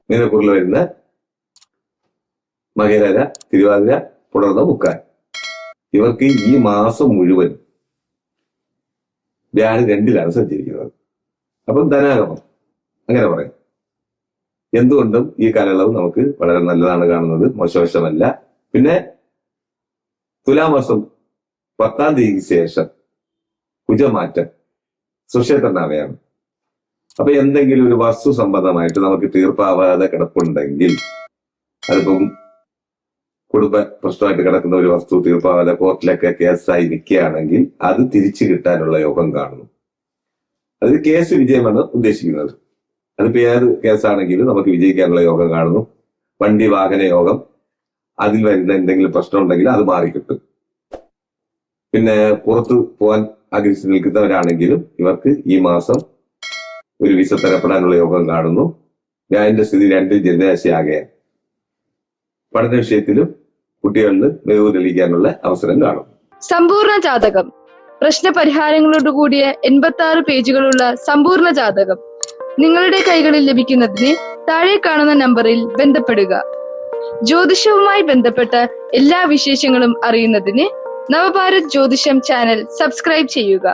മീനക്കൂറിൽ വരുന്ന മകരര, തിരുവാതിര, പുണർന്ന, മുക്കാൽ ഇവർക്ക് ഈ മാസം മുഴുവൻ വ്യാഴം 2-ലാണ് സഞ്ചരിക്കുന്നത്. അപ്പം ധനാഗമം അങ്ങനെ പറയാം. എന്തുകൊണ്ടും ഈ കാലയളവ് നമുക്ക് വളരെ നല്ലതാണ് കാണുന്നത്, മോശവശമല്ല. പിന്നെ തുലാമാസം 10-ാം തീയതിക്ക് ശേഷം കുജമാറ്റം സുക്ഷേത്രനാവയാണ്. അപ്പൊ എന്തെങ്കിലും ഒരു വസ്തു സംബന്ധമായിട്ട് നമുക്ക് തീർപ്പാവാതെ കിടപ്പുണ്ടെങ്കിൽ, അതിപ്പം കുടുംബ പ്രശ്നമായിട്ട് കിടക്കുന്ന ഒരു വസ്തു തീർപ്പാവാതെ കോർട്ടിലൊക്കെ കേസായി നിൽക്കുകയാണെങ്കിൽ അത് തിരിച്ചു കിട്ടാനുള്ള യോഗം കാണുന്നു. അതിൽ കേസ് വിജയമാണ് ഉദ്ദേശിക്കുന്നത്. അതിപ്പോ ഏത് കേസാണെങ്കിലും നമുക്ക് വിജയിക്കാനുള്ള യോഗം കാണുന്നു. വണ്ടി വാഹന യോഗം, അതിൽ വരുന്ന എന്തെങ്കിലും പ്രശ്നം ഉണ്ടെങ്കിൽ അത് മാറിക്കിട്ടും. പിന്നെ പുറത്തു പോകാൻ ആഗ്രഹിച്ചു നിൽക്കുന്നവരാണെങ്കിലും ഇവർക്ക് ഈ മാസം ഒരു വിസ തരപ്പെടാനുള്ള യോഗം കാണുന്നു. വ്യാഴന്റെ സ്ഥിതി 2 ജനരാശിയാകെ പഠന വിഷയത്തിലും കുട്ടികളിൽ മികവ് തെളിയിക്കാനുള്ള അവസരം കാണും. സമ്പൂർണ്ണ ജാതകം, പ്രശ്നപരിഹാരങ്ങളോട് കൂടിയ 86 പേജുകളുള്ള സമ്പൂർണ്ണ ജാതകം നിങ്ങളുടെ കൈകളിൽ ലഭിക്കുന്നതിന് താഴെ കാണുന്ന നമ്പറിൽ ബന്ധപ്പെടുക. ജ്യോതിഷവുമായി ബന്ധപ്പെട്ട എല്ലാ വിശേഷങ്ങളും അറിയുന്നതിന് നവഭാരത് ജ്യോതിഷം ചാനൽ സബ്സ്ക്രൈബ് ചെയ്യുക.